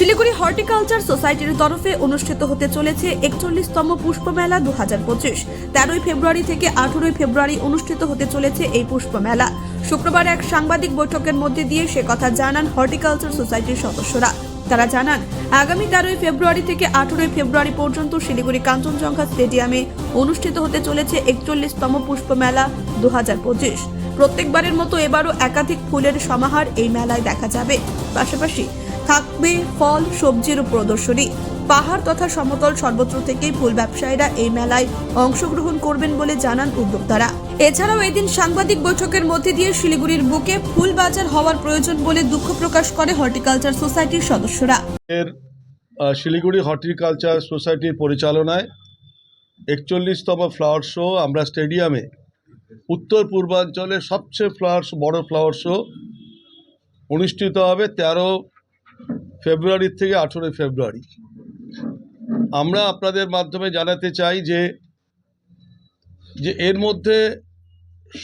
Siliguri horticulture সোসাইটির তরফে অনুষ্ঠিত হতে চলেছে ৪১তম পুষ্পমেলা ২০২৫। ১৩ই ফেব্রুয়ারি থেকে ১৮ই ফেব্রুয়ারি অনুষ্ঠিত হতে চলেছে এই পুষ্পমেলা। শুক্রবার এক সাংবাদিক বৈঠকের মধ্যে দিয়ে সে কথা জানান হর্টিকালচার সোসাইটির সদস্যরা। তারা জানান, আগামী ১৩ই ফেব্রুয়ারি থেকে ১৮ই ফেব্রুয়ারি পর্যন্ত শিলিগুড়ি কাঞ্চনজঙ্ঘা স্টেডিয়ামে অনুষ্ঠিত হতে চলেছে ৪১তম পুষ্পমেলা ২০২৫। প্রত্যেকবারের মতো এবারও একাধিক ফুলের সমাহার এই মেলায় দেখা যাবে। পাশাপাশি থাকবে ফল সবজির প্রদর্শনী। পাহাড় তথা সমতল সর্বত্র থেকেই ফুল ব্যবসায়ীরা এই মেলায় অংশগ্রহণ করবেন বলে জানান উদ্যোক্তারা। এছাড়াও এদিন সাংবাদিক বৈঠকের মধ্যে দিয়ে শিলিগুড়ির বুকে ফুল বাজার হওয়ার প্রয়োজন বলে দুঃখ প্রকাশ করে হর্টিকালচার সোসাইটির সদস্যরা। শিলিগুড়ি হর্টিকালচার সোসাইটির পরিচালনায় ৪১তম ফ্লাওয়ার শো আমরা স্টেডিয়ামে উত্তর পূর্বাঞ্চলের সবচেয়ে বড় ফ্লাওয়ার শো অনুষ্ঠিত হবে ১৩ ফেব্রুয়ারি থেকে ১৮ ফেব্রুয়ারি। আমরা আপনাদের মাধ্যমে জানাতে চাই যে এর মধ্যে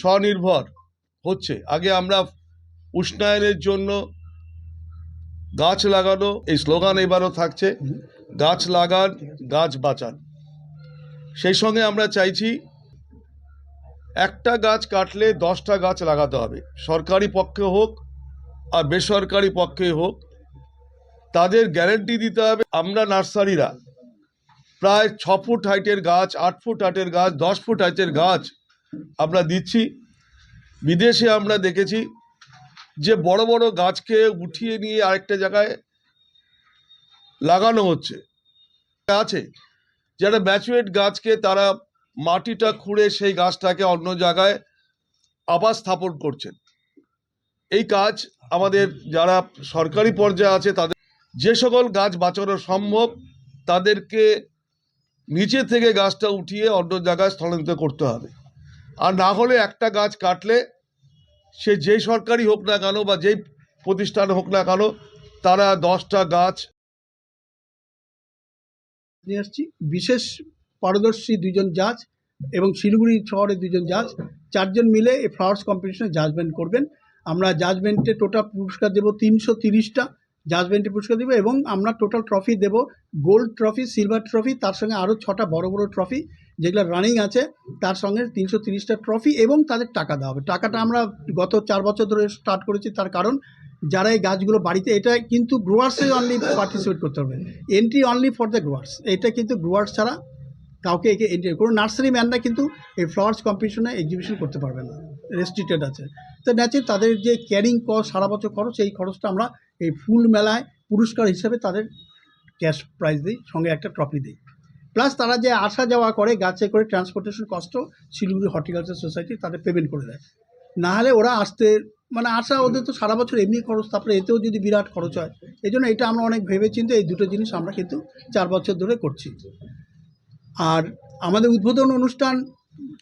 স্বনির্ভর হচ্ছে। আগে আমরা উষ্ণায়নের জন্য গাছ লাগানো, এই স্লোগান এবারও থাকছে, গাছ লাগান গাছ বাঁচান। সেই সঙ্গে আমরা চাইছি একটা গাছ কাটলে 10টা গাছ লাগাতে হবে। সরকারি পক্ষে হোক আর বেসরকারি পক্ষে হোক, তাদের গ্যারেন্টি দিতে হবে। আমরা নার্সারিরা প্রায় 6 ফুট হাইটের গাছ, 8 ফুট হাইটের গাছ, 10 ফুট হাইটের গাছ আমরা দিচ্ছি। বিদেশে আমরা দেখেছি যে বড় বড় গাছকে উঠিয়ে নিয়ে আরেকটা জায়গায় লাগানো হচ্ছে। আছে যারা ম্যাচুরেট গাছকে তারা মাটিটা খুঁড়ে সেই গাছটাকে অন্য জায়গায় আবার স্থাপন করছেন। এই কাজ আমাদের যারা সরকারি পর্যায়ে আছে তাদের যে সকল গাছ বাঁচানো সম্ভব তাদেরকে নিচে থেকে গাছটা উঠিয়ে অন্য জায়গায় স্থানান্তর করতে হবে। আর না হলে একটা গাছ কাটলে সে যেই সরকারি হোক না কেন বা যেই প্রতিষ্ঠান হোক না কেন, তারা 10টা গাছ নিয়ে আসছি। বিশেষ পারদর্শী 2জন জাজ এবং শিলিগুড়ি শহরের 2জন জাজ, 4জন মিলে এই ফ্লাওয়ার্স কম্পিটিশনে জাজমেন্ট করবেন। আমরা জাজমেন্টে টোটাল পুরস্কার দেবো 330টা জাজমেন্টে পুরস্কার দেবো এবং আমরা টোটাল ট্রফি দেব, গোল্ড ট্রফি, সিলভার ট্রফি, তার সঙ্গে আরও 6টা বড় বড় ট্রফি যেগুলো রানিং আছে, তার সঙ্গে 330টা ট্রফি এবং তাদের টাকা দেওয়া হবে। টাকাটা আমরা গত 4 বছর ধরে স্টার্ট করেছি, তার কারণ যারা এই গাছগুলো বাড়িতে, এটা কিন্তু গ্রোয়ার্সে অনলি পার্টিসিপেট করতে হবে, entry only for the growers. এটা কিন্তু গ্রোয়ার্স ছাড়া কাউকে একে এন্ট্রি, কোনো নার্সারি ম্যানরা কিন্তু এই ফ্লাওয়ার্স কম্পিটিশনে এক্সিবিশন করতে পারবে না, রেস্ট্রিক্টেড আছে। তো ন্যাচারালি তাদের যে ক্যারিং কস্ট, সারা বছর খরচ, এই খরচটা আমরা এই ফুল মেলায় পুরস্কার হিসেবে তাদের ক্যাশ প্রাইজ দিই, সঙ্গে একটা ট্রফি দিই। প্লাস তারা যে আসা যাওয়া করে গাছে করে, ট্রান্সপোর্টেশন কস্টও শিলিগুড়ি হর্টিকালচার সোসাইটি তাদের পেমেন্ট করে দেয়। না হলে ওরা আসতে আসা, ওদের তো সারা বছর এমনি খরচ, তারপরে এতেও যদি বিরাট খরচ হয়, এই জন্য এটা আমরা অনেক ভেবেচিন্তে এই দুটো জিনিস আমরা কিন্তু 4 বছর ধরে করছি। আর আমাদের উদ্বোধন অনুষ্ঠান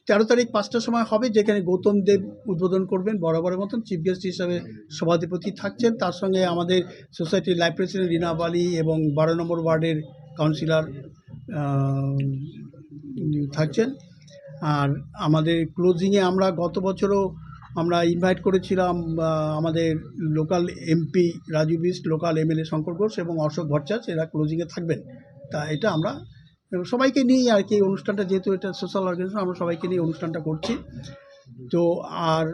13 তারিখ 5টার সময় হবে, যেখানে গৌতম দেব উদ্বোধন করবেন বরাবরের মতন। চিফ গেস্ট হিসাবে সভাধিপতি থাকছেন, তার সঙ্গে আমাদের সোসাইটির লাইভ প্রেসিডেন্ট রিনা বালি এবং 12 নম্বর ওয়ার্ডের কাউন্সিলর থাকছেন। আর আমাদের ক্লোজিংয়ে আমরা গত বছরও আমরা ইনভাইট করেছিলাম আমাদের local MP Raju beast, local MLA Shankar Ghosh এবং অশোক ভট্টাচার্য, এরা ক্লোজিংয়ে থাকবেন। তা এটা আমরা সবাইকে নিয়ে আর কি অনুষ্ঠানটা, যেহেতু এটা সোশ্যাল অর্গানাইজেশন, আমরা সবাইকে নিয়ে অনুষ্ঠানটা করছি। তো আর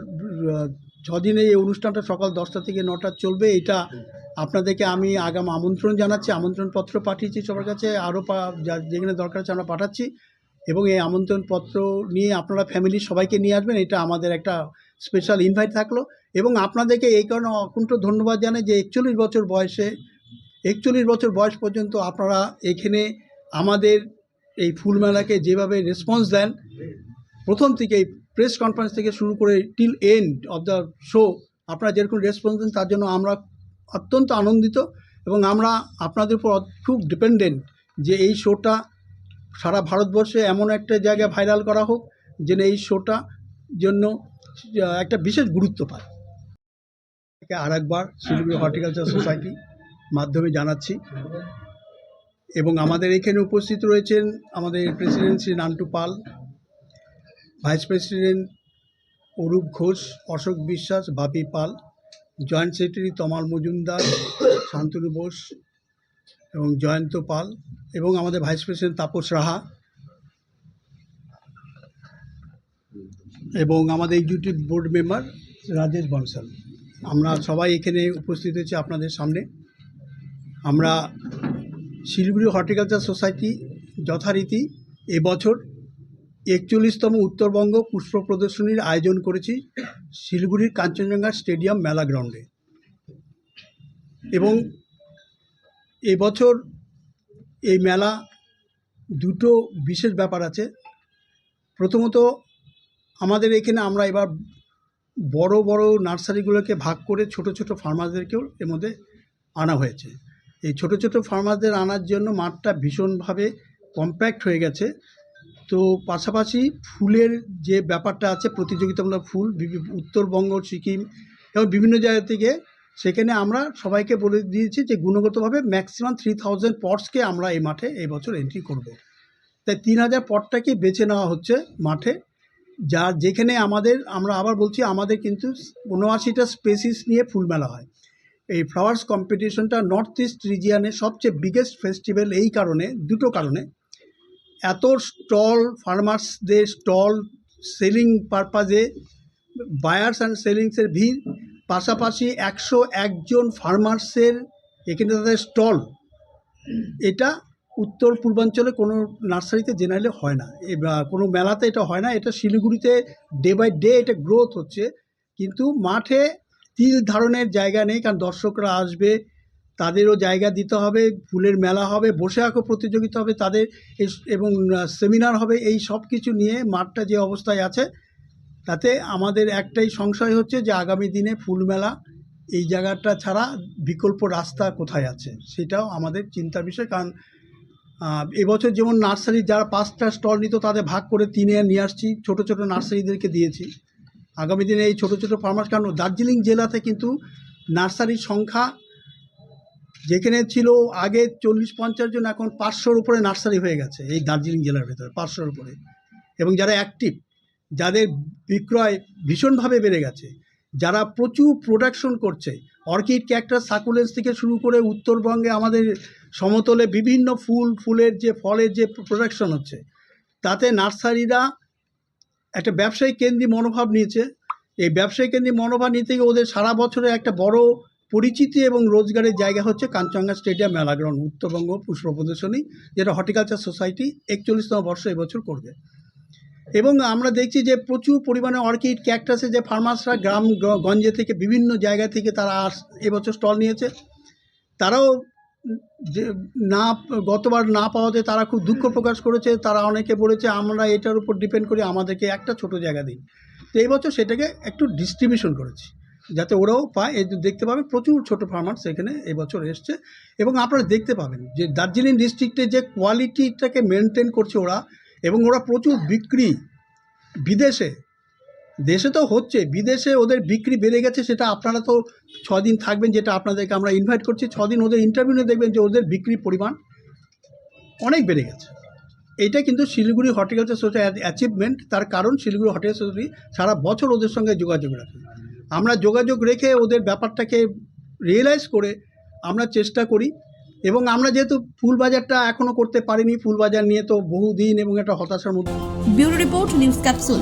6 দিনে এই অনুষ্ঠানটা সকাল 10টা থেকে 9টা চলবে। এটা আপনাদেরকে আমি আগাম আমন্ত্রণ জানাচ্ছি, আমন্ত্রণপত্র পাঠিয়েছি সবার কাছে, আরও যেখানে দরকার আছে আমরা পাঠাচ্ছি। এবং এই আমন্ত্রণপত্র নিয়ে আপনারা ফ্যামিলির সবাইকে নিয়ে আসবেন, এটা আমাদের একটা স্পেশাল ইনভাইট থাকলো। এবং আপনাদেরকে এই কারণে অকুণ্ঠ ধন্যবাদ জানাই যে 41 বছর বয়স পর্যন্ত আপনারা এখানে আমাদের এই ফুলমেলাকে যেভাবে রেসপন্স দেন, প্রথম থেকে প্রেস কনফারেন্স থেকে শুরু করে till end of the show আপনারা যেরকম রেসপন্স দেন, তার জন্য আমরা অত্যন্ত আনন্দিত। এবং আমরা আপনাদের উপর খুব ডিপেন্ডেন্ট যে এই শোটা সারা ভারতবর্ষে এমন একটা জায়গায় ভাইরাল করা হোক যেন এই শোটা জন্য একটা বিশেষ গুরুত্ব পায়। আরেকবার শিলিগুড়ি হর্টিকালচার সোসাইটি মাধ্যমে জানাচ্ছি। এবং আমাদের এখানে উপস্থিত রয়েছেন আমাদের প্রেসিডেন্ট শ্রী নান্টু পাল, ভাইস প্রেসিডেন্ট অরূপ ঘোষ, অশোক বিশ্বাস, বাপি পাল, জয়েন্ট সেক্রেটারি তমাল মজুমদার, শান্তনু বোস, এবং জয়ন্ত পাল এবং আমাদের ভাইস প্রেসিডেন্ট তাপস রাহা এবং আমাদের executive board member Rajesh Bansal. আমরা সবাই এখানে উপস্থিত হয়েছি আপনাদের সামনে। আমরা শিলিগুড়ি হর্টিকালচার সোসাইটি যথারীতি এবছর 41তম উত্তরবঙ্গ পুষ্প প্রদর্শনীর আয়োজন করেছি শিলিগুড়ির কাঞ্চনজঙ্ঘা স্টেডিয়াম মেলা গ্রাউন্ডে। এবং এবছর এই মেলা দুটো বিশেষ ব্যাপার আছে। প্রথমত আমাদের এখানে আমরা এবার বড় বড় নার্সারিগুলোকে ভাগ করে ছোট ছোট ফার্মারদেরকেও এর মধ্যে আনা হয়েছে। এই ছোট ছোট ফার্মারদের আনার জন্য মাঠটা ভীষণভাবে কম্প্যাক্ট হয়ে গেছে। তো পাশাপাশি ফুলের যে ব্যাপারটা আছে, প্রতিযোগিতামূলক ফুল উত্তরবঙ্গ, সিকিম এবং বিভিন্ন জায়গা থেকে, সেখানে আমরা সবাইকে বলে দিয়েছি যে গুণগতভাবে ম্যাক্সিমাম 3000 পটসকে আমরা এই মাঠে এই বছর এন্ট্রি করব। তাই 3000 পটটাকে বেছে নেওয়া হচ্ছে মাঠে, যা যেখানে আমরা আবার বলছি আমাদের কিন্তু 79টা স্পেসিস নিয়ে ফুল মেলা হয়। এই ফ্লাওয়ার্স কম্পিটিশনটা নর্থ ইস্ট রিজিয়ানের সবচেয়ে বিগেস্ট ফেস্টিভ্যাল। এই কারণে, দুটো কারণে, এত স্টল, ফার্মার্সদের স্টল, সেলিং পারপাজে বায়ার্স অ্যান্ড সেলিংসের ভিড়, পাশাপাশি 101 জন ফার্মার্সের এখানে তাদের স্টল। এটা উত্তর পূর্বাঞ্চলে কোনো নার্সারিতে জেনারেলি হয় না, কোনো মেলাতে এটা হয় না। এটা শিলিগুড়িতে ডে বাই ডে এটা গ্রোথ হচ্ছে, কিন্তু মাঠে তিল ধারণের জায়গা নেই। কারণ দর্শকরা আসবে, তাদেরও জায়গা দিতে হবে, ফুলের মেলা হবে, বসে আঁকো প্রতিযোগিতা হবে তাদের, এবং সেমিনার হবে। এই সব কিছু নিয়ে মাঠটা যে অবস্থায় আছে, তাতে আমাদের একটাই সংশয় হচ্ছে যে আগামী দিনে ফুল মেলা এই জায়গাটা ছাড়া বিকল্প রাস্তা কোথায় আছে, সেটাও আমাদের চিন্তার বিষয়। কারণ এবছর যেমন নার্সারি যারা 5টা স্টল নিত তাদের ভাগ করে 3-এ নিয়ে আসছি, ছোটো ছোটো নার্সারিদেরকে দিয়েছি। আগামী দিনে এই ছোটো ছোটো ফার্মার্স, কারণ দার্জিলিং জেলাতে কিন্তু নার্সারির সংখ্যা যেখানে ছিল আগে 40-50 জন, এখন 500-র উপরে নার্সারি হয়ে গেছে এই দার্জিলিং জেলার ভেতরে, 500-র উপরে। এবং যারা অ্যাক্টিভ, যাদের বিক্রয় ভীষণভাবে বেড়ে গেছে, যারা প্রচুর প্রোডাকশন করছে, অর্কিড, ক্যাকটাস, সাকুলেন্স থেকে শুরু করে উত্তরবঙ্গে আমাদের সমতলে বিভিন্ন ফুলের যে ফলের যে প্রোডাকশন হচ্ছে, তাতে নার্সারিরা একটা ব্যবসায়িক কেন্দ্রিক মনোভাব নিয়েছে। এই ব্যবসায়িক কেন্দ্রিক মনোভাব নিতে গিয়ে ওদের সারা বছরে একটা বড় পরিচিতি এবং রোজগারের জায়গা হচ্ছে কাঞ্চনজঙ্ঘা স্টেডিয়াম মেলা গ্রাউন্ড, উত্তরবঙ্গ পুষ্প প্রদর্শনী, যেটা হর্টিকালচার সোসাইটি 41তম বর্ষ এবছর করবে। এবং আমরা দেখছি যে প্রচুর পরিমাণে অর্কিড, ক্যাকটাসে যে ফার্মার্সরা গ্রামগঞ্জে থেকে বিভিন্ন জায়গা থেকে তারা এবছর স্টল নিয়েছে, তারাও যে গতবার না পাওয়াতে তারা খুব দুঃখ প্রকাশ করেছে। তারা অনেকে বলেছে আমরা এটার উপর ডিপেন্ড করি, আমাদেরকে একটা ছোট জায়গা দিন। তো এই বছর সেটাকে একটু ডিস্ট্রিবিউশন করেছি যাতে ওরাও পায়। এই দেখতে পাবেন প্রচুর ছোট ফার্মার্স এখানে এবছর এসছে, এবং আপনারা দেখতে পাবেন যে দার্জিলিং ডিস্ট্রিক্টে যে কোয়ালিটিটাকে মেনটেন করছে ওরা, এবং ওরা প্রচুর বিক্রি বিদেশে, দেশে তো হচ্ছে, বিদেশে ওদের বিক্রি বেড়ে গেছে। সেটা আপনারা তো 6 দিন থাকবেন, যেটা আপনাদেরকে আমরা ইনভাইট করছি, 6 দিন ওদের ইন্টারভিউ নিয়ে দেখবেন যে ওদের বিক্রির পরিমাণ অনেক বেড়ে গেছে। এইটা কিন্তু শিলিগুড়ি হর্টিকালচার সোসাইটি অ্যাচিভমেন্ট। তার কারণ শিলিগুড়ি হর্টিকালচার সোসাইটি সারা বছর ওদের সঙ্গে যোগাযোগ রাখে। আমরা যোগাযোগ রেখে ওদের ব্যাপারটাকে রিয়েলাইজ করে আমরা চেষ্টা করি। এবং আমরা যেহেতু ফুল বাজারটা এখনও করতে পারিনি, ফুল বাজার নিয়ে তো বহুদিন এবং একটা হতাশার মধ্যে। Bureau report, news capsule.